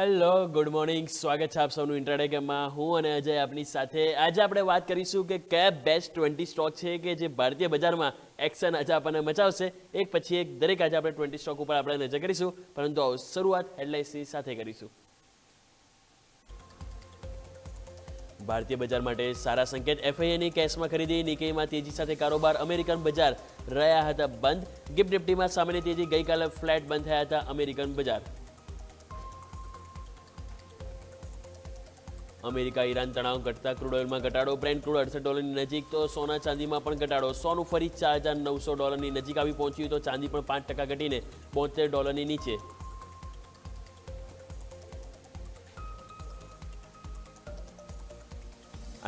Hello good morning, સ્વાગત છે આપ સૌનું ઇન્ટ્રાડે ગેમમાં. હું અને અજય આપની સાથે આજે આપણે વાત કરીશું કે કયા બેસ્ટ 20 સ્ટોક છે કે જે ભારતીય બજારમાં એક્શન આજે આપણને મચાવશે. એક પછી એક દરેક આજે આપણે 20 સ્ટોક ઉપર આપણે નજર કરીશું, પરંતુ શરૂઆત હેડલાઇન્સની સાથે કરીશું. ભારતીય બજાર માટે સારા સંકેત. એફઆઈઆઈની કેશમાં ખરીદી, નિકેઈમાં તેજી સાથે કારોબાર. અમેરિકન બજાર રહ્યા હતા બંધ. ગિફ્ટ નિફ્ટીમાં સામાન્ય તેજી, ગઈકાલે ફ્લેટ બંધ થયા હતા અમેરિકન બજાર. અમેરિકા ઈરાન તણાવ ઘટતા ક્રૂડ ઓઇલમાં ઘટાડો. બ્રેન્ટ ક્રૂડ $68 નજીક, તો સોના ચાંદીમાં પણ ઘટાડો. સોનું ફરી $4,900 નજીક આવી પહોંચ્યું, તો ચાંદી પણ 5% ઘટીને $72 નીચે.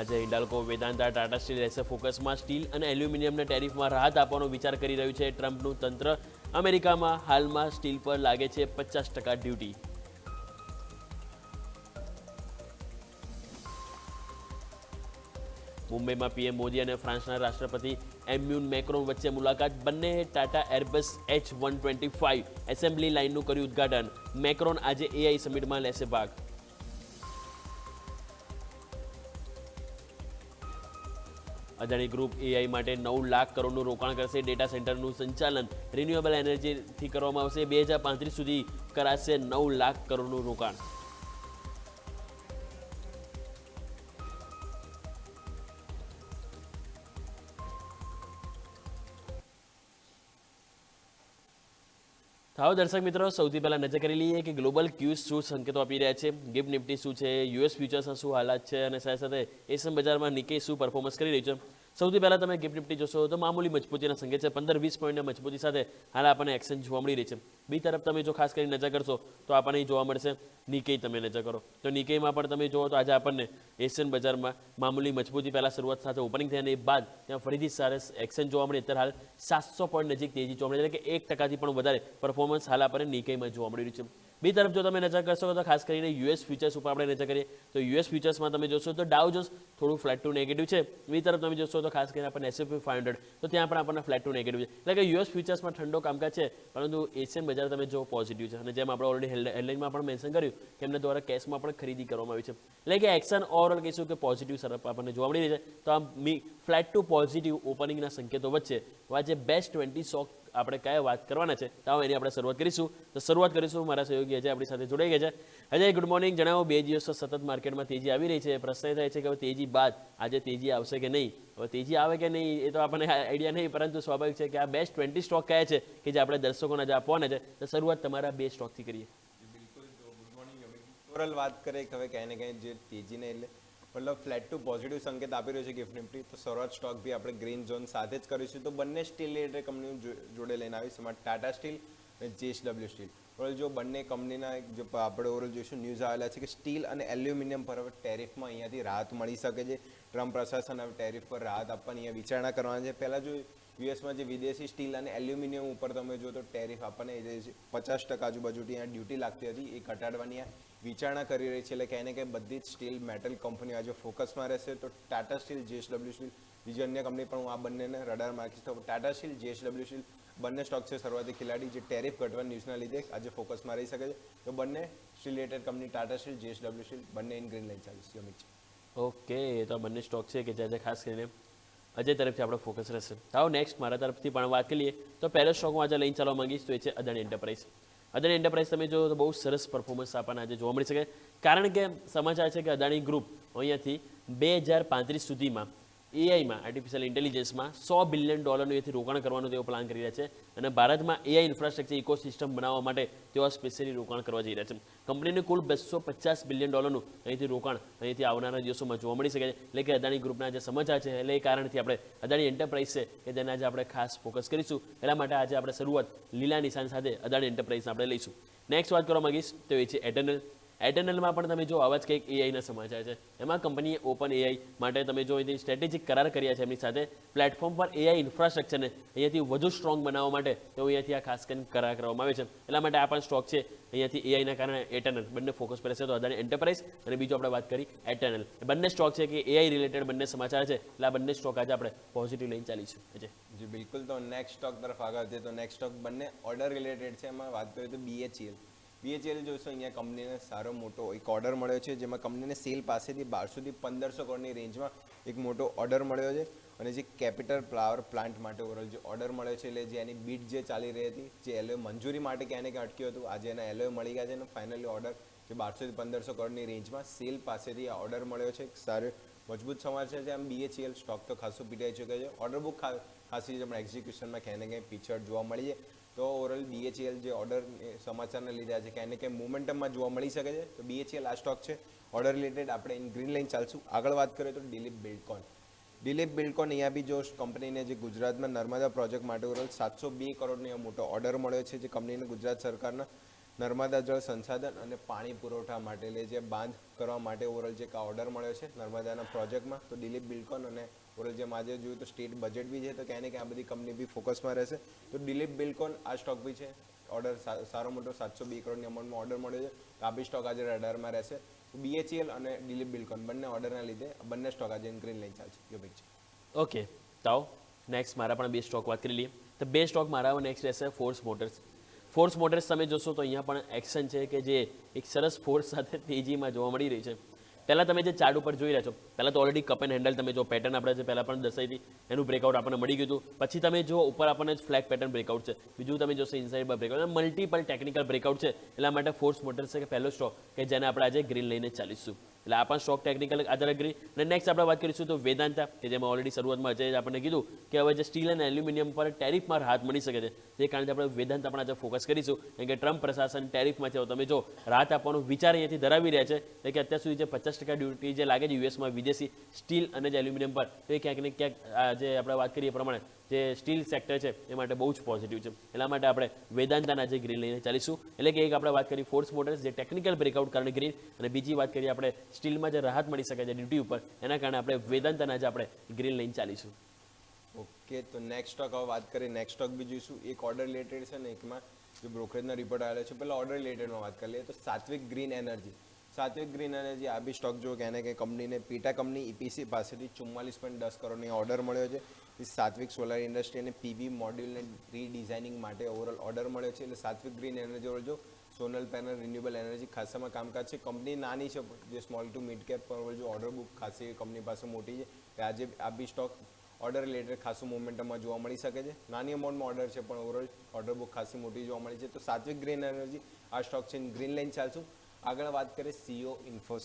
આજે હિન્ડાલ્કો, વેદાંતા, ટાટા સ્ટીલ રહેશે ફોકસમાં. સ્ટીલ અને એલ્યુમિનિયમના ટેરિફમાં રાહત આપવાનો વિચાર કરી રહ્યું છે ટ્રમ્પનું તંત્ર. અમેરિકામાં હાલમાં સ્ટીલ પર લાગે છે 50% ડ્યુટી. મુંબઈમાં પીએમ મોદી અને ફ્રાન્સના રાષ્ટ્રપતિ એમ્યુન મેક્રોન વચ્ચે મુલાકાત. બંનેએ ટાટા એરબસ H125 એસેમ્બલી લાઇનનું કર્યું ઉદ્ઘાટન. મેક્રોન આજે એઆઈ સમિટમાં લેશે ભાગ. અદાણી ગ્રુપ એઆઈ માટે 9 લાખ કરોડનું રોકાણ કરશે. ડેટા સેન્ટરનું સંચાલન રિન્યુએબલ એનર્જીથી કરવામાં આવશે. 2035 સુધી કરાશે 9 લાખ કરોડનું રોકાણ. થાવ દર્શક મિત્રો, સૌથી પહેલા નજર કરી લઈએ કે ગ્લોબલ ક્યુઝ શું સંકેતો આપી રહ્યા છે. ગિફ્ટ નિફ્ટી શું છે, યુએસ ફ્યુચર્સના શું હાલાત છે, અને સાથે સાથે એશિયન બજારમાં નિકેઈ શું પરફોર્મન્સ કરી રહી છે. સૌથી પહેલા તમે ગિફ્ટ નિફ્ટી જોશો તો મામૂલી મજબૂતીના સંકેત છે. 15-20 પોઈન્ટના મજબૂતી સાથે હાલ આપણને એક્શન જોવા મળી રહી છે. બી તરફ તમે જો ખાસ કરીને નજર કરશો તો આપણને જોવા મળશે નિકેઈ. તમે નજર કરો તો નિકેઈમાં પણ તમે જુઓ તો આજે આપણને એશિયન બજારમાં મામૂલી મજબૂતી પહેલા શરૂઆત સાથે ઓપનિંગ થયાને બાદ ત્યાં ફરીથી સરસ એક્શન જોવા મળી. અત્યારે હાલ 700 પોઈન્ટ નજીક તેજી જોવા મળી, એટલે કે 1%થી પણ વધારે પરફોર્મન્સ હાલ આપણને નિકેઈમાં જોવા મળી રહ્યું છે. બી તરફ જો તમે નજર કરશો તો ખાસ કરીને યુએસ ફ્યુચર્સ ઉપર આપણે નજર કરીએ તો યુએસ ફ્યુચર્સમાં તમે જોશો તો ડાઉ જોન્સ થોડું ફ્લેટ ટુ નેગેટિવ છે. બી તરફ તમે જોશો તો ખાસ કરીને આપણને S&P 500 તો ત્યાં પણ આપણને ફ્લેટ ટુ નેગેટિવ છે. એટલે કે યુએસ ફ્યુચર્સમાં ઠંડો કામકાજ છે, પરંતુ એશિયન બજાર તમે જો પોઝિટિવ છે. અને જેમ આપણે ઓલરેડી હેડલાઇનમાં પણ મેન્શન કર્યું કે એમના દ્વારા કેશમાં પણ ખરીદી કરવામાં આવી છે. એટલે કે એક્શન ઓવરઓલ કહીશું કે પોઝિટિવ તરફ આપણને જોવા મળી રહી છે. તો આમ ફ્લેટ ટુ પોઝિટિવ ઓપનિંગના સંકેતો વચ્ચે આજે બેસ્ટ 20 સ્ટોક આપણે કયા વાત કરવાના છે તો એની આપણે શરૂઆત કરીશું. તો શરૂઆત કરીશું મારા સહયોગી અજય આપણી સાથે જોડાઈ ગયા છે. Ajay good morning. જણાવો, 2 દિવસથી સતત માર્કેટમાં તેજી આવી રહી છે. પ્રશ્ન થાય છે કે હવે તેજી બાદ આજે તેજી આવશે કે નહીં. હવે તેજી આવે કે નહીં એ તો આપણને આઈડિયા નહીં, પરંતુ સ્વાભાવિક છે કે આ બેસ્ટ 20 સ્ટોક કયા છે કે જે આપણે દર્શકોને આજે આપવાના છે. તો શરૂઆત તમારા 2 સ્ટોકથી કરીએ. બિલકુલ. તો ગુડ મોર્નિંગ. ઓવરઓલ વાત કરીએ કે હવે ક્યાંય ને ક્યાંય જે તેજીને એટલે મતલબ ફ્લેટ ટુ પોઝિટિવ સંકેત આપી રહ્યો છે ગિફ્ટ નિફ્ટી. તો શરૂઆત સ્ટોક બી આપણે ગ્રીન ઝોન સાથે જ કરીશું. તો બંને સ્ટીલ રિલેટેડ કંપનીઓ જોડે લઈને આવીશું, એમાં ટાટા સ્ટીલ અને JSW સ્ટીલ. ઓવરઓલ જો બંને કંપનીના જો આપણે ઓવરઓલ જોઈશું ન્યૂઝ આવેલા છે કે સ્ટીલ અને એલ્યુમિનિયમ પર હવે ટેરિફમાં અહીંયાથી રાહત મળી શકે છે. ટ્રમ્પ પ્રશાસન હવે ટેરિફ પર રાહત આપવાની અહીંયા વિચારણા કરવાના છે. પહેલાં જો યુએસમાં જે વિદેશી સ્ટીલ અને એલ્યુમિનિયમ ઉપર તમે જો તો ટેરિફ આપણને 50% આજુબાજુથી અહીંયા ડ્યુટી લાગતી હતી, એ ઘટાડવાની વિચારણા કરી રહી છે. એટલે ક્યાંય ને ક્યાંય બધી જ સ્ટીલ મેટલ કંપનીઓ આજે ફોકસમાં રહેશે. તો ટાટા સ્ટીલ, JSW સ્ટીલ, બીજી અન્ય કંપની પણ હું આ બંનેને રડાર માર્કીશ. તો ટાટા સ્ટીલ, JSW સ્ટીલ બંને સ્ટોક છે શરૂઆતી ખેલાડી જે ટેરિફ ઘટવા ન્યૂઝના લીધે આજે ફોકસમાં રહી શકે છે. તો બંને steel related company Tata steel, JSW steel બંને ઇન ગ્રીન લાઈન ચાલીશ. ઓકે, તો બંને સ્ટોક છે કે જે ખાસ કરીને અજય તરફથી આપણો ફોકસ રહેશે. આવો નેક્સ્ટ મારા તરફથી પણ વાત કરીએ તો પહેલો સ્ટોક હું આજે લઈને ચાલવા માંગીશ તો એ છે અદાણી એન્ટરપ્રાઇઝ. અદાણી એન્ટરપ્રાઇઝ તમે જો તો બહુ સરસ પરફોર્મન્સ આપણને આજે જોવા મળી શકે. કારણ કે સમાચાર છે કે અદાણી ગ્રુપ અહીંયાથી 2035 સુધીમાં એઆઈમાં, આર્ટિફિશિયલ ઇન્ટેલિજન્સમાં $100 બિલિયન અહીંયાથી રોકાણ કરવાનું તેઓ પ્લાન કરી રહ્યા છે. અને ભારતમાં એઆઈ ઇન્ફ્રાસ્ટ્રક્ચર ઇકોસિસ્ટમ બનાવવા માટે તેઓ સ્પેશિયલી રોકાણ કરવા જઈ રહ્યા છે. કંપનીને કુલ $250 બિલિયન અહીંથી રોકાણ અહીંથી આવનારા દિવસોમાં જોવા મળી શકે છે. એટલે કે અદાણી ગ્રુપના જે સમાચાર છે એટલે એ કારણથી આપણે અદાણી એન્ટરપ્રાઇઝ છે કે જેને આજે આપણે ખાસ ફોકસ કરીશું. એટલા માટે આજે આપણે શરૂઆત લીલા નિશાન સાથે અદાણી એન્ટરપ્રાઇઝ આપણે લઈશું. નેક્સ્ટ વાત કરવા માંગીશ તો એ છે એટર્નલ. એટર્નલમાં પણ તમે જો આવા જ કંઈક એઆઈના સમાચાર છે. એમાં કંપનીએ ઓપન એઆઈ માટે તમે જો અહીંથી સ્ટ્રેટેજિક કરાર કર્યા છે એમની સાથે. પ્લેટફોર્મ પર એઆઈ ઇન્ફ્રાસ્ટ્રક્ચરને અહીંયાથી વધુ સ્ટ્રોંગ બનાવવા માટે તેઓ અહીંયાથી આ ખાસ કરીને કરાર કરવામાં આવે છે. એટલા માટે આ પણ સ્ટોક છે અહીંયાથી એઆઈના કારણે એટર્નલ બંને ફોકસ પર રહેશે. તો અદાણી એન્ટરપ્રાઇઝ અને બીજો આપણે વાત કરી એટર્નલ, બંને સ્ટોક છે કે એઆઈ રિલેટેડ બંને સમાચાર છે. એટલે આ બંને સ્ટોક આજે આપણે પોઝિટિવ લઈને ચાલીશું. જી બિલકુલ. તો નેક્સ્ટ સ્ટોક તરફ આગળ છે. તો નેક્સ્ટ સ્ટોક બંને ઓર્ડર રિલેટેડ છે. એમાં વાત કરીએ તો BHEL. BHEL જોશો અહીંયા કંપનીને સારો મોટો એક ઓર્ડર મળ્યો છે, જેમાં કંપનીને સેલ પાસેથી 1200 થી 1500 કરોડની રેન્જમાં એક મોટો ઓર્ડર મળ્યો છે. અને જે કેપિટલ પાવર પ્લાન્ટ માટે ઓવરઓલ જે ઓર્ડર મળ્યો છે, એટલે જે એની બીટ જે ચાલી રહી હતી, જે એલઓએ મંજૂરી માટે ક્યાં ને ક્યાં અટક્યું હતું, આજે એના એલઓએ મળી ગયા છે અને ફાઇનલી ઓર્ડર જે 1200 થી 1500 કરોડની રેન્જમાં સેલ પાસેથી આ ઓર્ડર મળ્યો છે. સારો મજબૂત સમાચાર છે. આમ BHEL સ્ટોક તો ખાસો પીટાઈ ચૂક્યો છે. ઓર્ડર બુક ખાસી છે, પણ એક્ઝિક્યુશનમાં ક્યાંય ને ક્યાંય પીછળ જોવા મળી છે. તો ઓવરઓલ BHEL જે ઓર્ડર સમાચારને લીધા છે, ક્યાંય ને ક્યાંય મોમેન્ટમમાં જોવા મળી શકે છે. તો BHEL આ સ્ટોક છે. ઓર્ડર રિલેટેડ આપણે ઇન ગ્રીન લાઈન ચાલશું. આગળ વાત કરીએ તો દિલીપ બિલ્ડકોન અહીંયા બી જો કંપનીને જે ગુજરાતમાં નર્મદા પ્રોજેક્ટ માટે ઓવરઓલ 702 કરોડનો મોટો ઓર્ડર મળ્યો છે, જે કંપનીને ગુજરાત સરકારના નર્મદા જળ સંસાધન અને પાણી પુરવઠા માટે જે બાંધ કરવા માટે ઓવરઓલ જે ઓર્ડર મળ્યો છે નર્મદાના પ્રોજેક્ટમાં. તો દિલીપ બિલ્ડકોન અને ઓવરઓલ જેમ આજે જોયું તો સ્ટેટ બજેટ બી છે, તો ક્યાંય ને ક્યાં આ બધી કંપની બી ફોકસમાં રહેશે. તો દિલીપ બિલ્ડકોન આ સ્ટોક બી છે. ઓર્ડર સારો મોટો 702 કરોડની અમાઉન્ટમાં ઓર્ડર મળ્યો છે, તો આ બી સ્ટોક આજે રડારમાં રહેશે. તો BHEL અને દિલીપ બિલ્ડકોન બંને ઓર્ડરના લીધે બંને સ્ટોક આજે ગ્રીન લાઈન ચાલશે. ઓકે તો નેક્સ્ટ મારા પણ બે સ્ટોક વાત કરી લઈએ. તો બે સ્ટોક મારા નેક્સ્ટ રહેશે ફોર્સ મોટર્સ. તમે જોશો તો અહીંયા પણ એક્શન છે કે જે એક સરસ ફોર્સ સાથે તેજીમાં જોવા મળી રહી છે. પહેલાં તમે જે ચાર્ટ ઉપર જોઈ રહ્યા છો, પહેલાં તો ઓલરેડી કપ એન્ડ હેન્ડલ તમે જો પેટર્ન આપણે જે પહેલાં પણ દર્શાવી હતી એનું બ્રેકઆઉટ આપણને મળી ગયું હતું. પછી તમે જો ઉપર આપણને ફ્લેગ પેટર્ન બ્રેકઆઉટ છે, બીજું તમે જોશો ઇનસાઇડ બાર બ્રેકઆઉટ, મલ્ટિપલ ટેકનિકલ બ્રેકઆઉટ છે. એટલા માટે ફોર્સ મોટર્સ છે કે પહેલો સ્ટોક કે જેને આપણે આજે ગ્રીન લઈને ચાલીશું. એટલે આ પણ સ્ટોક ટેકનિકલ આધાર ગ્રીન. અને નેક્સ્ટ આપણે વાત કરીશું તો વેદાંતા, કે જેમાં ઓલરેડી શરૂઆતમાં અજય આપણને કીધું કે હવે જે સ્ટીલ અને એલ્યુમિનિયમ પર ટેરિફમાં રાહત મળી શકે છે, તે કારણે આપણે વેદાંતા પણ આજે ફોકસ કરીશું. કારણ કે ટ્રમ્પ પ્રશાસન ટેરિફમાંથી તમે જો રાહત આપવાનો વિચાર અહીંયાથી ધરાવી રહ્યા છે, એટલે કે અત્યાર સુધી જે 50% ડ્યુટી જે લાગે છે યુએસમાં વિદેશી સ્ટીલ અને જે એલ્યુમિનિયમ પર, તો એ ક્યાંક ને ક્યાંક જે આપણે વાત કરીએ પ્રમાણે જે સ્ટીલ સેક્ટર છે એ માટે બહુ જ પોઝિટિવ છે. એટલા માટે આપણે વેદાંતાના જે ગ્રીન લઈને ચાલીશું. એટલે કે એક આપણે વાત કરી ફોર્સ મોટર્સ જે ટેકનિકલ બ્રેકઆઉટ કારણે ગ્રીન, અને બીજી વાત કરીએ આપણે સ્ટીલમાં જે રાહત મળી શકે છે ડ્યુટી ઉપર, એના કારણે આપણે વેદાંતાના જે આપણે ગ્રીન લઈને ચાલીશું. ઓકે, તો નેક્સ્ટ સ્ટોક હવે વાત કરીએ. નેક્સ્ટ સ્ટોક બી જોઈશું. એક ઓર્ડર રિલેટેડ છે ને એકમાં જે બ્રોકરેજનો રિપોર્ટ આવેલો છે. પહેલાં ઓર્ડર રિલેટેડમાં વાત કરી લઈએ તો સાત્વિક ગ્રીન એનર્જી આ બી સ્ટોક જો કે એને કંપનીને પીટા કંપની EPC પાસેથી 44.10 કરોડની ઓર્ડર મળ્યો છે. સાત્વિક સોલાર ઇન્ડસ્ટ્રી અને PV મોડ્યુલને રીડિઝાઇનિંગ માટે ઓવરઓલ ઓર્ડર મળ્યો છે. એટલે સાત્વિક ગ્રીન એનર્જી ઓવરઓલ જો સોલર પેનલ રિન્યુએબલ એનર્જી ખાસામાં કામકાજ છે. કંપની નાની છે, જે સ્મોલ ટુ મિડ કેપ પર જો ઓર્ડર બુક ખાસી કંપની પાસે મોટી છે, કે આજે આ બી સ્ટોક ઓર્ડર રિલેટેડ ખાસું મોમેન્ટમમાં જોવા મળી શકે છે. નાની અમાઉન્ટમાં ઓર્ડર છે, પણ ઓવરઓલ ઓર્ડર બુક ખાસી મોટી જોવા મળી છે. તો સાત્વિક ગ્રીન એનર્જી આ સ્ટોક છે, ગ્રીન લાઈન ચાલશું. આગળ વાત કરીએ CE ઇન્ફો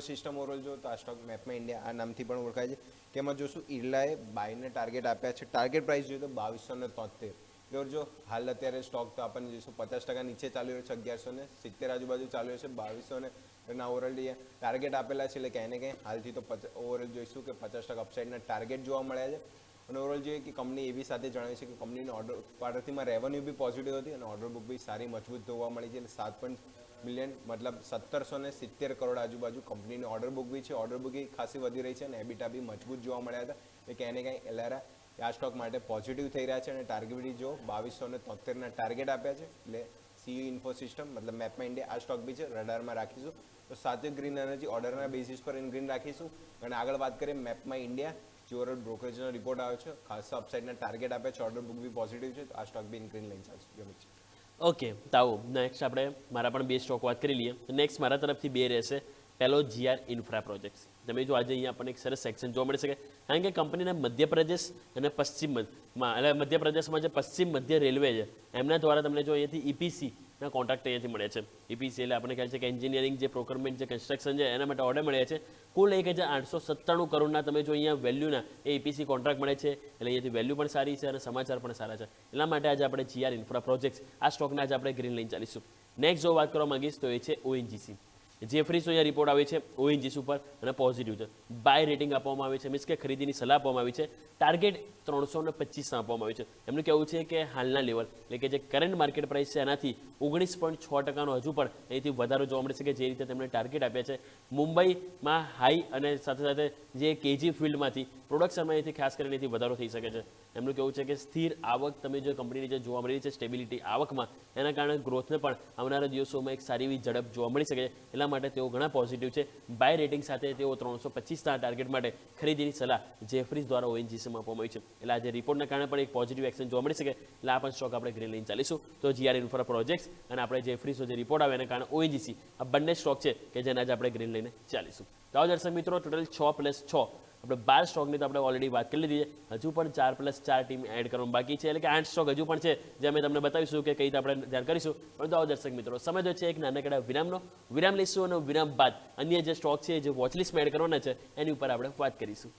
સિસ્ટમ ઓવરઓલ જો તો આ સ્ટોક મેપમાં ઇન્ડિયા આ નામથી પણ ઓળખાય છે. તેમાં જોશું ઇરલાએ બાયને ટાર્ગેટ આપ્યા છે. ટાર્ગેટ પ્રાઇસ જોઈએ તો 2273. પ્યોર જો હાલ અત્યારે સ્ટોક તો આપણને જોઈશું 50% નીચે ચાલી રહ્યો છે, 1170 આજુબાજુ ચાલી રહ્યો છે. 2200 ના ઓવરઓલ ટાર્ગેટ આપેલા છે. એટલે ક્યાંય ને ક્યાંય હાલથી તો ઓવરઓલ જોઈશું કે 50% અપસાઇડના ટાર્ગેટ જોવા મળ્યા છે. અને ઓવરઓલ જોઈએ કે કંપની એવી સાથે જણાવી છે કે કંપનીનો ઓર્ડર ક્વાર્ટરથીમાં રેવન્યુ બી પોઝિટિવ હતી અને ઓર્ડર બુક બી સારી મજબૂત જોવા મળી છે. એટલે 7 મિલિયન મતલબ 1770 કરોડ આજુબાજુ કંપનીની ઓર્ડર બુક બી છે. ઓર્ડર બુક ખાસી વધી રહી છે અને એબિટા બી મજબૂત જોવા મળ્યા હતા. એટલે ક્યાંય ને ક્યાંય એલારા આ સ્ટોક માટે પોઝિટિવ થઈ રહ્યા છે અને ટાર્ગેટ જો 2273ના ટાર્ગેટ આપ્યા છે. એટલે CE ઇન્ફો સિસ્ટમ મતલબ મેપમાં ઇન્ડિયા આ સ્ટોક બી છે, રડારમાં રાખીશું. તો સાત્વિક ગ્રીન એનર્જી ઓર્ડરના બેસિસ પર ઇન ગ્રીન રાખીશું. અને આગળ વાત કરીએ મેપમાં ઇન્ડિયા, જે ઓવરઓલ બ્રોકરેજનો રિપોર્ટ આવ્યો છે, ખાસા અપસાઇડના ટાર્ગેટ આપે છે, ઓર્ડર બુક બી પોઝિટિવ છે. તો આ સ્ટોક બી ઇન ગ્રીન લઈને ચાલશે. ઓકે, તાઓ નેક્સ્ટ આપણે મારા પણ બે સ્ટોક વાત કરી લઈએ. નેક્સ્ટ મારા તરફથી બે રહેશે. પહેલો GR ઇન્ફ્રા પ્રોજેક્ટ્સ. તમે જો આજે અહીંયા આપણને એક સરસ સેક્શન જોવા મળી શકે, કારણ કે કંપનીના મધ્યપ્રદેશ અને પશ્ચિમમાં એટલે મધ્યપ્રદેશમાં જે પશ્ચિમ મધ્ય રેલવે છે એમના દ્વારા તમને જો અહીંયાથી EPCના કોન્ટ્રાક્ટ અહીંયાથી મળે છે. EPC એટલે આપણે કહે છે કે એન્જિનિયરિંગ જે પ્રોક્યોરમેન્ટ જે કન્સ્ટ્રક્શન છે એના માટે ઓર્ડર મળ્યા છે. કુલ 1897 કરોડના તમે જો અહીંયા વેલ્યુના એ EPC કોન્ટ્રાક્ટ મળે છે. એટલે અહીંયાથી વેલ્યુ પણ સારી છે અને સમાચાર પણ સારા છે. એટલા માટે આજે આપણે GR ઇન્ફ્રા પ્રોજેક્ટ્સ આ સ્ટોકને આજે આપણે ગ્રીન લઈને ચાલીશું. નેક્સ્ટ જો વાત કરવા માંગીશ તો એ છે ONGC. જેફરીસો અહીંયા રિપોર્ટ આવે છે ONGC ઉપર અને પોઝિટિવ છે. બાય રેટિંગ આપવામાં આવે છે, મીન્સ કે ખરીદીની સલાહ આપવામાં આવી છે. ટાર્ગેટ 325 આપવામાં આવ્યું છે. એમનું કહેવું છે કે હાલના લેવલ એટલે કે જે કરંટ માર્કેટ પ્રાઇસ છે એનાથી 19.6% હજુ પણ અહીંથી વધારો જોવા મળે છે, કે જે રીતે તેમણે ટાર્ગેટ આપ્યા છે. મુંબઈમાં હાઈ અને સાથે સાથે જે KG ફિલ્ડમાંથી પ્રોડક્શનમાં એથી ખાસ કરીને એથી વધારો થઈ શકે છે. એમનું કહેવું છે કે સ્થિર આવક તમે જો કંપનીની જે જોવા મળી રહી છે સ્ટેબિલિટી આવકમાં, એના કારણે ગ્રોથને પણ આવનારા દિવસોમાં એક સારી એવી ઝડપ જોવા મળી શકે છે. એટલા માટે તેઓ ઘણા પોઝિટિવ છે. બાય રેટિંગ સાથે તેઓ 325ના ટાર્ગેટ માટે ખરીદીની સલાહ જેફરીઝ દ્વારા ઓએનજીસીમાં આપવામાં આવી છે. એટલે આજે રિપોર્ટના કારણે પણ એક પોઝિટિવ એક્શન જોવા મળી શકે. એટલે આ પણ સ્ટોક આપણે ગ્રીન લઈને ચાલીશું. તો જીઆર ઇન્ફ્રા પ્રોજેક્ટ્સ અને આપણે જેફરીઝનો જે રિપોર્ટ આવે એના કારણે ઓએનજીસી આ બંને સ્ટોક છે કે જેને આજે આપણે ગ્રીન લઈને ચાલીશું. તો આવો દર્શક મિત્રો, ટોટલ 6+6 આપણે 12 સ્ટોકની તો આપણે ઓલરેડી વાત કરી લીધી છે. હજુ પણ 4+4 ટીમ એડ કરવાનું બાકી છે. એટલે કે 8 સ્ટોક હજુ પણ છે જે અમે તમને બતાવીશું કે કઈ રીતે આપણે ધ્યાન કરીશું. પરંતુ આવો દર્શક મિત્રો, સમય તો છે એક નાનકડા વિરામનો. વિરામ લઈશું અને વિરામ બાદ અન્ય જે સ્ટોક છે જે વોચલિસ્ટમાં એડ કરવાના છે એની ઉપર આપણે વાત કરીશું.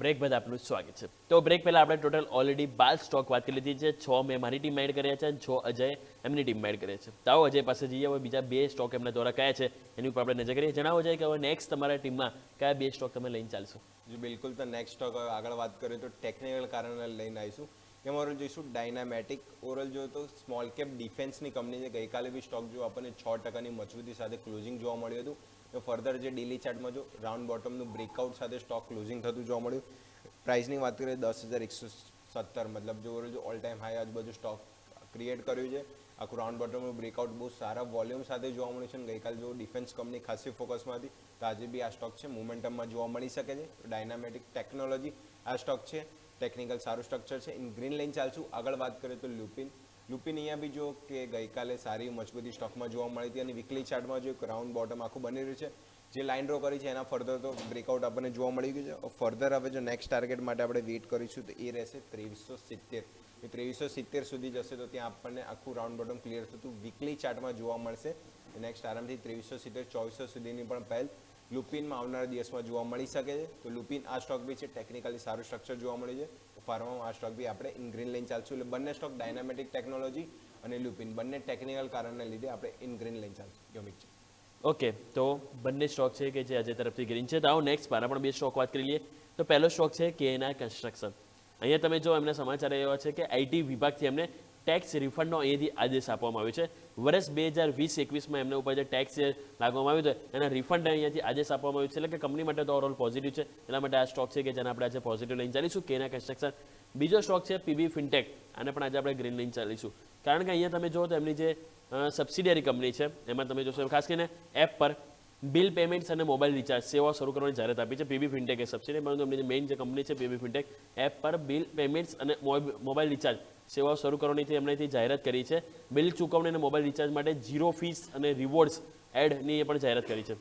બ્રેક બાદ આપનું સ્વાગત છે. તો બ્રેક પહેલા આપણે ટોટલ ઓલરેડી 12 સ્ટોક વાત કરી લીધી છે. 6 મેં મારી ટીમ એડ કર્યા છે અને 6 અજય એમની ટીમ એડ કર્યા છે. તો આવો અજય પાસે જઈએ. હવે બીજા 2 સ્ટોક એમના દ્વારા કયા છે એની ઉપર આપણે નજર કરીએ. જણાવો જાય કે હવે નેક્સ્ટ તમારા ટીમમાં કયા 2 સ્ટોક તમે લઈને ચાલશો? જી બિલકુલ. તો નેક્સ્ટ સ્ટોક આગળ વાત કરીએ તો ટેકનિકલ કારણે લઈને આવીશું. એમાં ઓરલ જોઈશું ડાયનામેટિક. ઓરલ જો તો સ્મોલ કેપ ડિફેન્સની કંપની છે. ગઈકાલે બી સ્ટોક જો આપણને 6%ની મજબૂતી સાથે ક્લોઝિંગ જોવા મળ્યું હતું. તો ફર્ધર જે ડેલી ચાર્ટમાં જો રાઉન્ડ બોટમનું બ્રેકઆઉટ સાથે સ્ટોક ક્લોઝિંગ થતું જોવા મળ્યું. પ્રાઇસની વાત કરીએ 10,170, મતલબ જો ઓલ ટાઈમ હાઈ આજુબાજુ સ્ટોક ક્રિએટ કર્યું છે. આખું રાઉન્ડ બોટમનું બ્રેકઆઉટ બહુ સારા વોલ્યુમ સાથે જોવા મળ્યું છે. અને ગઈકાલે જો ડિફેન્સ કંપની ખાસી ફોકસમાં હતી, તો આજે બી આ સ્ટોક છે મોમેન્ટમમાં જોવા મળી શકે છે. ડાયનામેટિક ટેકનોલોજી આ સ્ટોક છે. ટેકનિકલ સારું સ્ટ્રક્ચર છે. ઇન ગ્રીન લાઇન ચાલશું. આગળ વાત કરીએ તો લુપિન. અહીંયા બી જો કે ગઈકાલે સારી મજબૂતી સ્ટોકમાં જોવા મળી હતી અને વીકલી ચાર્ટમાં જો એક રાઉન્ડ બોટમ આખું બની રહ્યું છે. જે લાઇન ડ્રો કરી છે એના ફર્ધર તો બ્રેકઆઉટ આપણને જોવા મળી ગયું છે. ફર્ધર હવે જો નેક્સ્ટ ટાર્ગેટ માટે આપણે વેઇટ કરીશું તો એ રહેશે 2370. 2370 સુધી જશે તો ત્યાં આપણને આખું રાઉન્ડ બોટમ ક્લિયર થતું વીકલી ચાર્ટમાં જોવા મળશે. નેક્સ્ટ આરામથી 2370 2400 સુધીની પણ પહેલ લુપિનમાં આવનારા દિવસમાં જોવા મળી શકે છે. તો લુપિન આ સ્ટોક બી છે. ટેકનિકલી સારું સ્ટ્રક્ચર જોવા મળી છે. ફાર્મામાં આ સ્ટોક બી આપણે ઇન ગ્રીન લઈને ચાલશું. એટલે બંને સ્ટોક ડાયનામેટિક ટેકનોલોજી અને લુપિન બંને ટેકનિકલ કારણને લીધે આપણે ઇન ગ્રીન લઈને ચાલશું. યોમિક છે. ઓકે, તો બંને સ્ટોક છે કે જે અજય તરફથી ગ્રીન છે. તો આવો નેક્સ્ટ મારા પણ 2 સ્ટોક વાત કરી લઈએ. તો પહેલો સ્ટોક છે કેએનઆર કન્સ્ટ્રક્શન. અહીંયા તમે જો એમને સમાચાર એવા છે કે આઈટી વિભાગથી એમને ટેક્સ રિફંડનો અહીંયાથી આદેશ આપવામાં આવ્યો છે. વર્ષ 2020-21માં એમના ઉપર જે ટેક્સ લાગવામાં આવ્યું છે એના રિફંડ અહીંયાથી આદેશ આપવામાં આવ્યો છે. એટલે કે કંપની માટે તો ઓવરઓલ પોઝિટિવ છે. એટલા માટે આ સ્ટોક છે કે જેને આપણે આજે પોઝિટિવ લઈને ચાલીશું, કેએનઆર કન્સ્ટ્રક્શન. બીજો સ્ટોક છે પીબી ફિનટેક. આને પણ આજે આપણે ગ્રીન લઈને ચાલીશું. કારણ કે અહીંયા તમે જો તો એમની જે સબસિડિયરી કંપની છે એમાં તમે જોશો ખાસ કરીને એપ પર બિલ પેમેન્ટ્સ અને મોબાઈલ રિચાર્જ સેવાઓ શરૂ કરવાની જાહેરાત આપી છે. પીબી ફિનટેક એ સબસિડી, પરંતુ એમની જે મેઇન જે કંપની છે પીબી ફિનટેક, એપ પર બિલ પેમેન્ટ્સ અને મોબાઈલ રિચાર્જ સેવાઓ શરૂ કરવાની એમણેથી જાહેરાત કરી છે. બિલ ચૂકવણી અને મોબાઈલ રિચાર્જ માટે 0 ફીસ અને રિવોર્ડ્સ એડની પણ જાહેરાત કરી છે.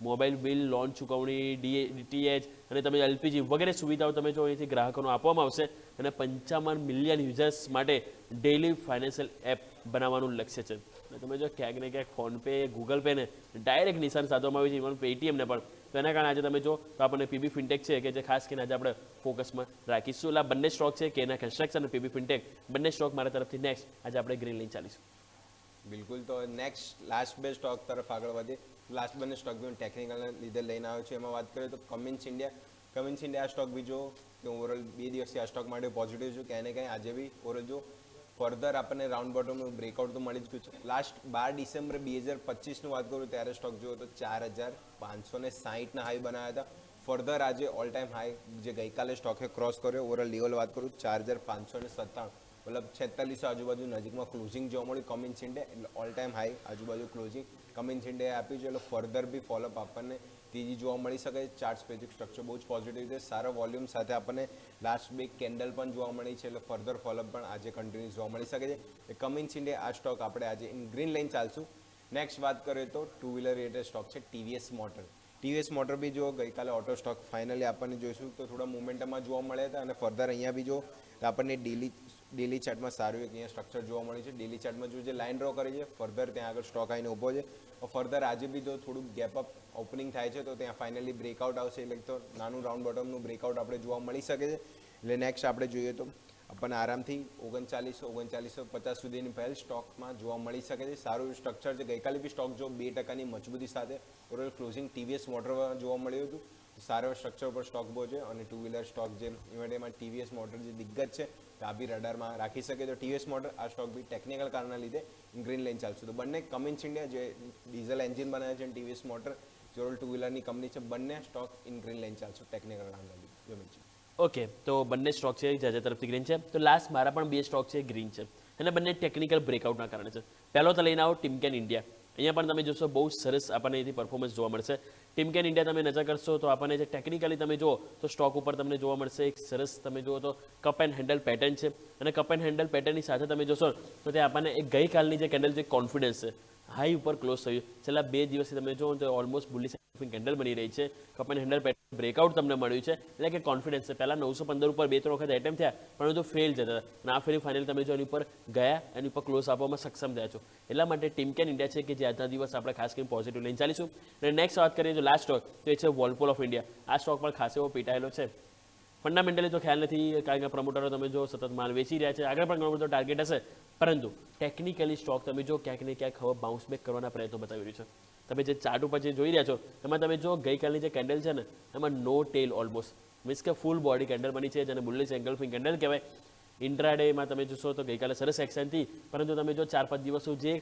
મોબાઈલ બિલ, લોન ચૂકવણી, ડીટીએચ અને તમે એલપીજી વગેરે સુવિધાઓ તમે જો અહીંથી ગ્રાહકોને આપવામાં આવશે. અને 55 મિલિયન યુઝર્સ માટે ડેઇલી ફાઇનાન્શિયલ એપ બનાવવાનું લક્ષ્ય છે. તમે જો ક્યાંક ને ક્યાંક ફોનપે, ગૂગલ પે ને ડાયરેક્ટ નિશાન સાધવામાં આવ્યું છે, ઇવન પેટીએમને પણ. તો એના કારણે આજે તમે જો તો આપણને પીબી ફિનટેક છે કે જે ખાસ કરીને આજે આપણે ફોકસમાં રાખીશું. એટલે આ બંને સ્ટોક છે કે એના કન્સ્ટ્રક્શન અને પીબી ફિનટેક બંને સ્ટોક મારા તરફથી નેક્સ્ટ આજે આપણે ગ્રીન લઈને ચાલીશું. બિલકુલ. તો નેક્સ્ટ લાસ્ટ બે સ્ટોક તરફ આગળ વધીએ. લાસ્ટ બંને સ્ટોક બી ટેકનિકલના લીધે લઈને આવ્યો છું. એમાં વાત કરીએ તો કમિન્સ ઇન્ડિયા આ સ્ટોક બી જો કે ઓવરઓલ 2 દિવસથી આ સ્ટોક માટે પોઝિટિવ છું. ક્યાંય ને ક્યાંય આજે બી ઓવરઓલ જો ફર્ધર આપણને રાઉન્ડ બોટમનું બ્રેકઆઉટ તો મળી જ ગયું છે. લાસ્ટ 12 ડિસેમ્બર 2025ની વાત કરું ત્યારે સ્ટોક જુઓ તો 4,560ના હાઈ બનાવ્યા હતા. ફર્ધર આજે ઓલ ટાઈમ હાઈ જે ગઈકાલે સ્ટોકે ક્રોસ કર્યો. ઓવરઓલ લેવલ વાત કરું 4,597, મતલબ 4600 આજુબાજુ નજીકમાં ક્લોઝિંગ જોવા મળ્યું કમિન્સ ઇન્ડિયા. એટલે ઓલ ટાઈમ હાઈ આજુબાજુ ક્લોઝિંગ કમિન્સ ઇન્ડિયાએ આપ્યું છે. એટલે ફર્ધર બી ફોલોઅપ આપણને તેજી જોવા મળી શકે. ચાર્ટ સ્પેસિફિક સ્ટ્રક્ચર બહુ જ પોઝિટિવ છે. સારા વોલ્યુમ સાથે આપણને લાસ્ટ બે કેન્ડલ પણ જોવા મળી છે. એટલે ફર્ધર ફોલોઅપ પણ આજે કન્ટિન્યુ જોવા મળી શકે છે. એ કમિન્સ ઇન્ડિયા આ સ્ટોક આપણે આજે ઇન ગ્રીન લઈને ચાલશું. નેક્સ્ટ વાત કરીએ તો ટુ વ્હીલર રિલેટેડ સ્ટોક છે ટીવીએસ મોટર બી જો ગઈકાલે ઓટો સ્ટોક ફાઇનલી આપણને જોઈશું તો થોડા મોમેન્ટમમાં જોવા મળ્યા હતા. અને ફર્ધર અહીંયા બી જો આપણને ડેલી ચાર્ટમાં સારું એક અહીંયા સ્ટ્રક્ચર જોવા મળ્યું છે. ડેલી ચાર્ટમાં જો જે લાઇન ડ્રો કરી છે ફર્ધર ત્યાં આગળ સ્ટોક આવીને ઊભો છે. ફર્ધર આજે બી જો થોડુંક ગેપ અપ ઓપનિંગ થાય છે તો ત્યાં ફાઇનલી બ્રેકઆઉટ આવશે. એટલે તો નાનું રાઉન્ડ બોટમનું બ્રેકઆઉટ આપણે જોવા મળી શકે છે. એટલે નેક્સ્ટ આપણે જોઈએ તો આપણને આરામથી 3950 સુધીની પહેલ સ્ટોકમાં જોવા મળી શકે છે. સારું સ્ટ્રક્ચર છે. ગઈકાલે બી સ્ટોક જો 2%ની મજબૂતી સાથે ઓવરઓલ ક્લોઝિંગ ટીવીએસ મોટરમાં જોવા મળ્યું હતું. સારા સ્ટ્રક્ચર પર સ્ટોક બહુ છે. અને ટુ વ્હીલર સ્ટોક જે ઇવેન્ટમાં ટીવીએસ મોટર જે દિગ્ગજ છે તો આ બી રડારમાં રાખી શકે. તો ટીવીએસ મોટર આ સ્ટોક બી ટેકનિકલ કારણના લીધે ગ્રીન લાઇન ચાલશે. તો બંને કમિન્સ ઇન્ડિયા જે ડીઝલ એન્જિન બનાવે છે અને ટીવીએસ મોટર જોરોલ ટુ વ્હીલરની કંપની છે. બંને સ્ટોક ઇન ગ્રીન લાઇન ચાલશે ટેકનિકલ રાઉન્ડ. ઓકે, તો બંને સ્ટોક છે જે તરફથી ગ્રીન છે. તો લાસ્ટ મારા પણ 2 સ્ટોક છે ગ્રીન છે અને બંને ટેકનિકલ બ્રેકઆઉટના કારણે છે. પહેલો તો લઈને આવો ટિમકેન ઇન્ડિયા. અહીંયા પણ તમે જોશો બહુ સરસ આપણને એથી પરફોર્મન્સ જોવા મળશે. ટિમકેન ઇન્ડિયા તમે નજર કરશો તો આપણને જે ટેકનિકલી તમે જુઓ તો સ્ટોક ઉપર તમને જોવા મળશે એક સરસ તમે જુઓ તો કપ એન્ડ હેન્ડલ પેટર્ન છે અને કપ એન્ડ હેન્ડલ પેટર્નની સાથે તમે જોશો તો તે આપણને એક ગઈકાલની જે કેન્ડલ જે કોન્ફિડન્સ છે હાઈ ઉપર ક્લોઝ થયું. છેલ્લા 2 દિવસથી તમે જુઓ તો ઓલમોસ્ટ બુલિશ કેન્ડલ બની રહી છે. Cup and handle pattern breakout તમને મળ્યું છે એટલે કે કોન્ફિડન્સ છે. પહેલા 915 ઉપર 2-3 વખત એટેમ્પ થયા પરંતુ ફેલ જતા હતા અને આ ફેરી ફાઇનલ તમે જો એની ઉપર ગયા એની ઉપર ક્લોઝ આપવામાં સક્ષમ થયા છો. એટલા માટે ટિમકેન ઇન્ડિયા છે કે જે આજના દિવસ આપણે ખાસ કરીને પોઝિટિવ લઈને ચાલીશું. અને નેક્સ્ટ વાત કરીએ તો લાસ્ટ સ્ટોક તો એ છે વોલપોલ ઓફ ઇન્ડિયા. આ સ્ટોક પણ ખાસ એવો પીટાયેલો છે. ફંડામેન્ટલી તો ખ્યાલ નથી કારણ કે પ્રમોટરો તમે જો સતત માલ વેચી રહ્યા છે. આગળ પણ ઘણો બધો ટાર્ગેટ હશે પરંતુ ટેકનિકલી સ્ટોક તમે જો ક્યાંક ને ક્યાંક હવે બાઉન્સ બેક કરવાના પ્રયત્નો બતાવી રહ્યું છે. તમે જે ચાર્ટ ઉપર જે જોઈ રહ્યા છો એમાં તમે જો ગઈકાલની જે કેન્ડલ છે ને એમાં નો ટેલ ઓલમોસ્ટ મીન્સ કે ફૂલ બોડી કેન્ડલ બની છે જેને બુલિશ એન્ગલ્ફિંગ કેન્ડલ કહેવાય. ઇન્ટ્રાડેમાં તમે જોશો તો ગઈકાલે સરસ એક્શન હતી પરંતુ તમે જો 4-5 દિવસો જે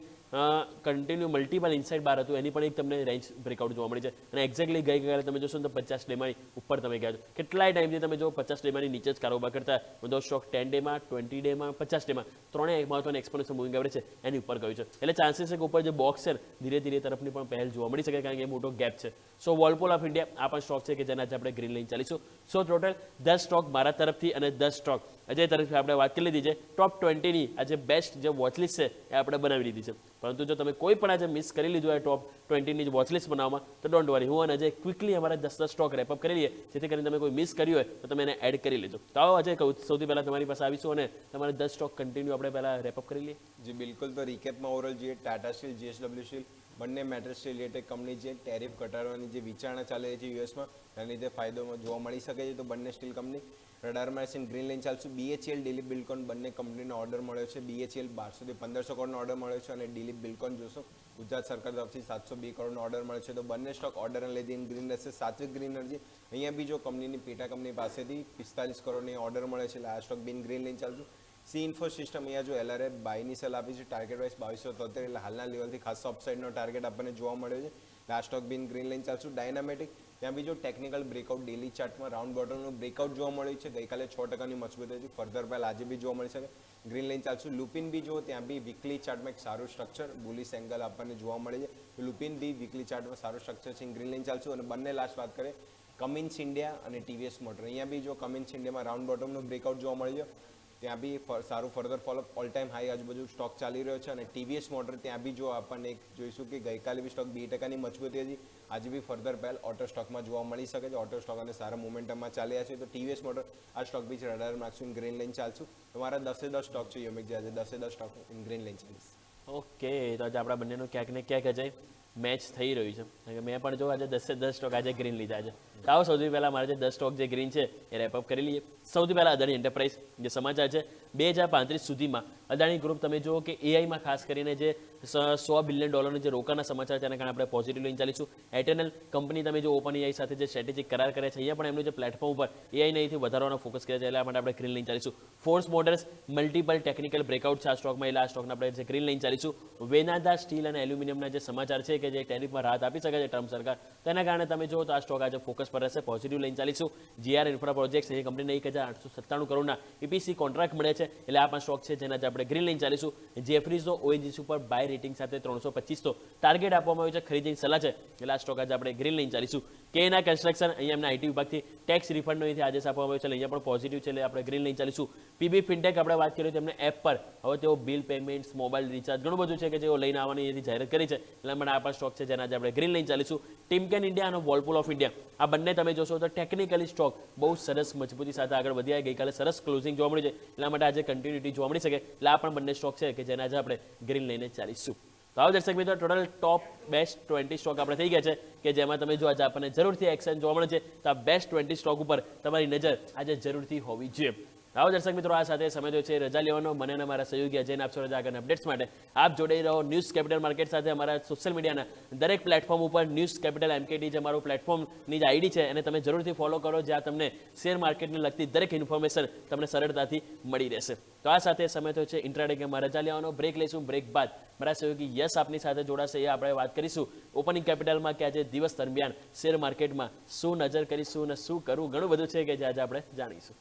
કન્ટિન્યુ મલ્ટિપલ ઇનસાઇડ બાર હતું એની પણ એક તમને રેન્જ બ્રેકઆઉટ જોવા મળી છે અને એક્ઝેક્ટલી ગઈકાલે તમે જોશો તો 50 ડેમાં ઉપર તમે ગયા છો. કેટલાય ટાઈમથી તમે જો 50 ડેમાંની નીચે જ કારોબાર કરતા બધો સ્ટોક 10 ડેમાં 20 ડેમાં 50 ડેમાં ત્રણેય મહત્વનું એક્સપોનેન્શિયલ મૂવિંગ એવરેજ છે એની ઉપર ગયું છે. એટલે ચાન્સીસ છે કે ઉપર જે બોક્સ છે ધીરે ધીરે તરફની પણ પહેલ જોવા મળી શકે કારણ કે એ મોટો ગેપ છે. સો વોલપોલ ઓફ ઇન્ડિયા આ પણ સ્ટોક છે કે જેના આપણે ગ્રીન લઈને ચાલીશું. સો ટોટલ 10 સ્ટોક મારા તરફથી અને 10 સ્ટોક અજય તરફથી આપણે વાત કરી લીધી છે. ટોપ 20ની આજે બેસ્ટ જે વોચલિસ્ટ છે એ આપણે બનાવી લીધી છે. પરંતુ જો તમે કોઈ પણ આજે મિસ કરી લીધું હોય ટોપ 20ની જે વોચલિસ્ટ બનાવવામાં તો ડોન્ટ વરી, હું અને અજય ક્વિકલી અમારા 10 સ્ટોક રેપઅપ કરી લઈએ જેથી કરીને તમે કોઈ મિસ કર્યું હોય તો તમે એને એડ કરી લેજો. તો આવો અજય કહું સૌથી પહેલાં તમારી પાસે આવીશું અને તમારે 10 સ્ટોક કન્ટિન્યુ આપણે પહેલાં રેપઅપ કરી લઈએ. જી બિલકુલ. તો રિકેપમાં ઓવરઓલ જોઈએ ટાટા સ્ટીલ, JSW સ્ટીલ બંને મેટલ સ્ટીલ રિલેટેડ કંપની જે ટેરિફ ઘટાડવાની જે વિચારણા ચાલે છે યુએસમાં એના લીધે ફાયદો જોવા મળી શકે છે. તો બંને સ્ટીલ કંપની રડારમાં છે ગ્રીન લાઇન ચાલશું. BHEL, દિલીપ બિલ્ડકોન બંને કંપનીનો ઓર્ડર મળ્યો છે. BHEL 1200 થી 1500 કરોડનો ઓર્ડર મળ્યો છે અને દિલીપ બિલ્ડકોન જોશો ગુજરાત સરકાર તરફથી 702 કરોડનો ઓર્ડર મળ્યો છે. તો બંને સ્ટોક ઓર્ડરને લીધે ગ્રીન રહેશે. સાત્વિક ગ્રીન એનર્જી અહીંયા બી જો કંપનીની પેટા કંપની પાસેથી 45 કરોડની ઓર્ડર મળે છે એટલે આ સ્ટોક બિન ગ્રીન લાઇન ચાલશું. સી ઇન્ફો સિસ્ટમ અહીંયા જો LRA બાયની સેલ આપી છે ટાર્ગેટ વાઇઝ 2273 એટલે હાલના લેવલથી ખાસ અપસાઇડનો ટાર્ગેટ આપણને જોવા મળ્યો છે. આ સ્ટોક બિન ગ્રીન લાઇન ચાલશું. ડાયનામેટિક ત્યાં બી જો ટેકનિકલ બ્રેકઆઉટ ડેલી ચાર્ટમાં રાઉન્ડ બોટમનું બ્રેકઆઉટ જોવા મળ્યું છે. ગઈકાલે 6%ની મજબૂતી હતી. ફર્ધર પહેલ આજે બી જોવા મળી શકે ગ્રીન લાઇન ચાલશું. લુપિન બી જો ત્યાં બી વીકલી ચાર્ટમાં એક સારું સ્ટ્રક્ચર બુલિશ એંગલ આપણને જોવા મળે છે. લુપિન બી વીકલી ચાર્ટમાં સારું સ્ટ્રક્ચર છે ગ્રીન લાઇન ચાલશું. અને બંને લાસ્ટ વાત કરીએ કમિન્સ ઇન્ડિયા અને TVS મોટર અહીંયા બી જો કમિન્સ ઇન્ડિયામાં રાઉન્ડ બોટમનું બ્રેકઆઉટ જોવા મળ્યું છે ત્યાં બી સારું further follow up all time high આજુબાજુ સ્ટોક ચાલી રહ્યો છે. અને TVS મોટર ત્યાં બી જો આપણને એક જોઈશું કે ગઈકાલે બી સ્ટોક 2%ની મજબૂતી હતી આજે બી ફર્ધર પહેલ ઓટો સ્ટોકમાં જોવા મળી શકે છે. ઓટો સ્ટોક અને સારા મોમેન્ટમમાં ચાલ્યા છે. તો TVS મોટર આ સ્ટોક બી રડાર માર્ક્સું ગ્રીન લાઇન ચાલશું. તમારા 10-10 સ્ટોક છે યોમિક જે આજે 10-10 સ્ટોક ઇન ગ્રીન લાઇન ચાલીશ. ઓકે, તો આજે આપણા બંનેનું ક્યાંક ને ક્યાંક અજય મેચ થઈ રહ્યું છે કારણ કે મેં પણ જો આજે 10-10 સ્ટોક આજે ગ્રીન લીધા છે. તો આવો સૌથી પહેલાં મારે જે 10 સ્ટોક જે ગ્રીન છે એ રેપઅપ કરી લઈએ. સૌથી પહેલાં અદાણી એન્ટરપ્રાઇઝ જે સમાચાર છે 2035 સુધીમાં અદાણી ગ્રુપ તમે જુઓ કે એઆઈમાં ખાસ કરીને જે $100 બિલિયન જે રોકાણના સમાચાર તેના કારણે આપણે પોઝિટિવ લઈને ચાલીશું. એટર્નલ કંપની તમે જો ઓપન એઆઈ સાથે જે સ્ટ્રેટેજિક કરાર કરે છે અહીંયા પણ એમનું જે પ્લેટફોર્મ ઉપર એઆઈને અહીંથી વધારવાનો ફોકસ કરે છે એટલે માટે આપણે ગ્રીન લઈને ચાલીશું. Force Motors multiple technical breakout છે આ સ્ટોકમાં એટલે આ સ્ટોકને આપણે જે ગ્રીન લઈને ચાલીશું. વેદાંતા સ્ટીલ અને એલ્યુમિનિયમના જે સમાચાર છે કે જે ટેરિફમાં રાહત આપી શકે છે ટ્રમ્પ સરકાર તેના કારણે તમે જો તો આ સ્ટોક આજે ફોકસ પર રહેશે પોઝિટિવ લઈને ચાલીશું. GR ઇન્ફ્રા પ્રોજેક્ટ્સ એ કંપનીને 1897 કરોડના EPC કોન્ટ્રાક્ટ મળે છે એટલે આ પણ સ્ટોક છે જેના આપણે ગ્રીન લઈને ચાલીશું. જેફરીઝનો ONGC ઉપર બાય રેટિંગ સાથે 325 તો ટાર્ગેટ આપવામાં આવ્યું છે ખરીદીની સલાહ છે એટલે આ સ્ટોક આજે આપણે ગ્રીન લઈને ચાલીશું. કેના કન્સ્ટ્રક્શન અહીંયા એમના IT વિભાગથી ટેક્સ રિફંડનો અહીંથી આદેશ આપવામાં આવ્યો છે એટલે અહીંયા પણ પોઝિટિવ છે એટલે આપણે ગ્રીન લઈને ચાલીશું. PB ફિનટેક આપણે વાત કરીએ તેમને એપ પર હવે તેઓ બિલ પેમેન્ટ્સ મોબાઈલ રિચાર્જ ઘણું બધું છે કે જેઓ લઈને આવવાની અહીંથી જાહેરાત કરી છે એટલે માટે આ પણ સ્ટોક છે જેના આજે આપણે ગ્રીન લઈને ચાલીશું. ટિમકેન ઇન્ડિયા અને વોલપોલ ઓફ ઇન્ડિયા આ બંને તમે જોશો તો ટેકનિકલી સ્ટોક બહુ સરસ મજબૂતી સાથે આગળ વધ્યા. ગઈકાલે સરસ ક્લોઝિંગ જોવા મળ્યું છે એટલા માટે આજે કન્ટિન્યુટી જોવા મળી શકે એટલે આ પણ બંને સ્ટોક છે કે જેના આજે આપણે ગ્રીન લઈને ચાલીશું. તો આવો દર્શક મિત્રો ટોટલ ટોપ બેસ્ટ 20 સ્ટોક આપણે થઈ ગયા છે કે જેમાં તમે જો આજે આપણને જરૂરથી એક્શન જોવા મળે છે તો આ બેસ્ટ 20 સ્ટોક ઉપર તમારી નજર આજે જરૂરથી હોવી જોઈએ. આવો દર્શક મિત્રો, આ સાથે સમય થયો છે રજા લેવાનો. મને અને મારા સહયોગી અજયને આપશો રજા. આગળ અપડેટ્સ માટે આપ જોડાઈ રહો ન્યૂઝ કેપિટલ માર્કેટ સાથે. અમારા સોશિયલ મીડિયાના દરેક પ્લેટફોર્મ ઉપર ન્યૂઝ કેપિટલ MKT જે અમારું પ્લેટફોર્મની જે આઈડી છે એને તમે જરૂરથી ફોલો કરો, જ્યાં તમને શેર માર્કેટને લગતી દરેક ઇન્ફોર્મેશન તમને સરળતાથી મળી રહેશે. તો આ સાથે સમય થયો છે ઇન્ટ્રાડે ગેમમાં રજા લેવાનો. બ્રેક લઈશું. બ્રેક બાદ મારા સહયોગી યશ આપની સાથે જોડાશે. એ આપણે વાત કરીશું ઓપનિંગ કેપિટલમાં કે આજે દિવસ દરમિયાન શેર માર્કેટમાં શું નજર કરીશું અને શું કરવું. ઘણું બધું છે કે જે આજે આપણે જાણીશું.